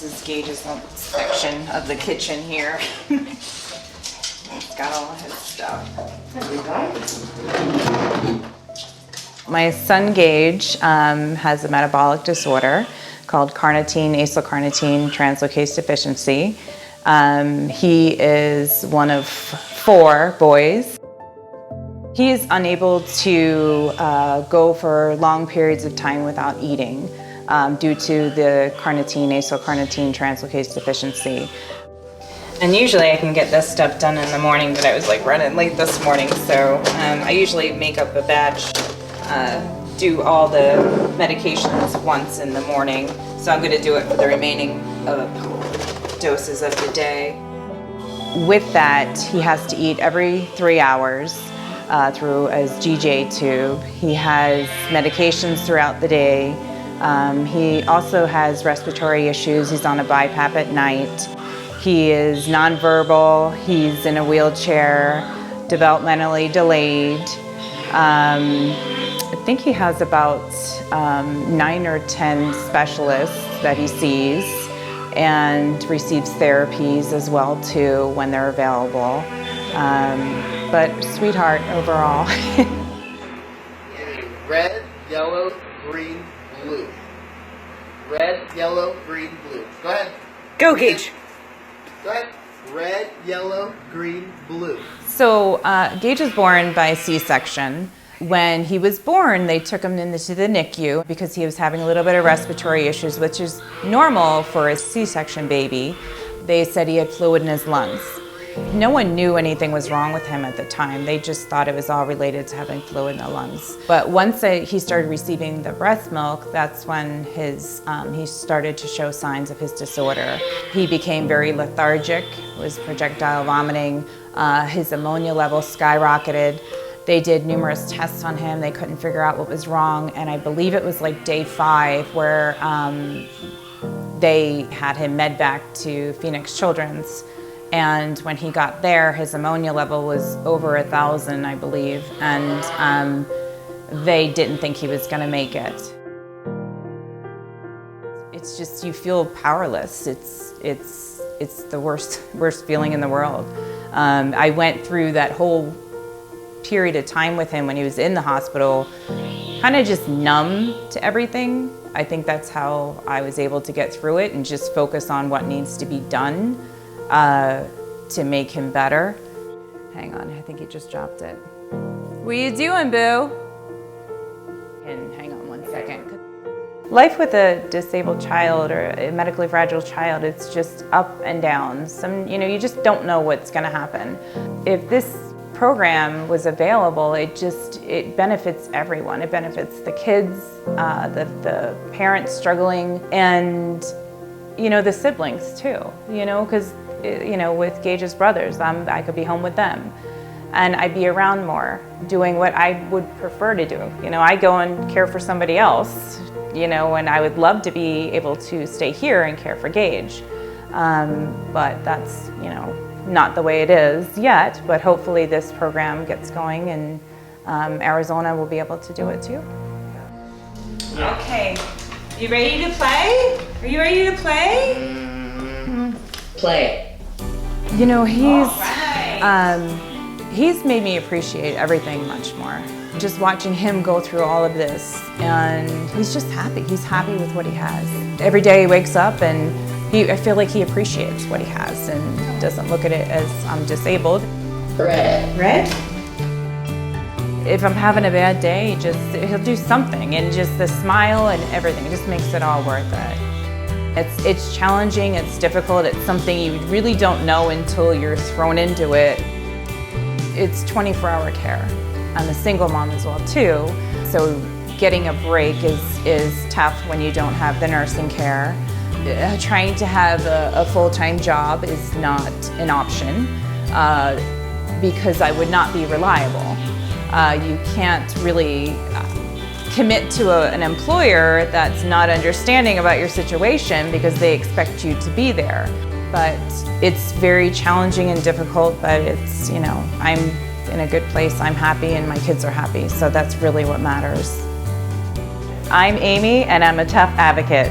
is Gage's section of the kitchen here. He's got all his stuff. My son Gage has a metabolic disorder called carnitine acylcarnitine translocase deficiency. He is one of 4 boys. He is unable to go for long periods of time without eating due to the carnitine acylcarnitine translocase deficiency. And usually I can get this stuff done in the morning, but I was like running late this morning, so I usually make up a batch, do all the medications once in the morning. So I'm going to do it for the remaining doses of the day. With that, he has to eat every 3 hours through his GJ tube. He has medications throughout the day. He also has respiratory issues. He's on a BiPAP at night. He is nonverbal. He's in a wheelchair, developmentally delayed. I think he has about 9 or 10 specialists that he sees and receives therapies as well too when they're available. But sweetheart overall. Red, yellow, green, blue. Red, yellow, green, blue. Go ahead. Go, Gage. Go ahead. Red, yellow, green, blue. So Gage was born by C-section. When he was born, they took him into the NICU because he was having a little bit of respiratory issues, which is normal for a C-section baby. They said he had fluid in his lungs. No one knew anything was wrong with him at the time. They just thought it was all related to having fluid in the lungs. But once he started receiving the breast milk, that's when he started to show signs of his disorder. He became very lethargic, was projectile vomiting, his ammonia level skyrocketed. They did numerous tests on him. They couldn't figure out what was wrong. And I believe it was like day 5 where they had him med back to Phoenix Children's. And when he got there, his ammonia level was over 1,000, I believe. And they didn't think he was gonna make it. It's just, you feel powerless. It's the worst feeling in the world. I went through that whole period of time with him when he was in the hospital, kind of just numb to everything. I think that's how I was able to get through it and just focus on what needs to be done to make him better. Hang on, I think he just dropped it. What are you doing, boo? And hang on one second. Life with a disabled child or a medically fragile child, it's just up and down. You just don't know what's gonna happen. If this program was available, it benefits everyone. It benefits the kids, the parents struggling, and the siblings too. Because with Gage's brothers, I could be home with them, and I'd be around more, doing what I would prefer to do. I go and care for somebody else. And I would love to be able to stay here and care for Gage, but that's not the way it is yet, but hopefully this program gets going and Arizona will be able to do it too. Okay, you ready to play? Are you ready to play? Play. He's made me appreciate everything much more. Just watching him go through all of this, and he's just happy. He's happy with what he has. Every day he wakes up and I feel like he appreciates what he has and doesn't look at it as I'm disabled. Red. Red? If I'm having a bad day, he'll do something, and just the smile and everything just makes it all worth it. It's challenging, it's difficult, it's something you really don't know until you're thrown into it. It's 24-hour care. I'm a single mom as well too, so getting a break is tough when you don't have the nursing care. Trying to have a full-time job is not an option because I would not be reliable. You can't really commit to an employer that's not understanding about your situation because they expect you to be there. But it's very challenging and difficult, but it's, I'm in a good place, I'm happy, and my kids are happy, so that's really what matters. I'm Amy, and I'm a tough advocate.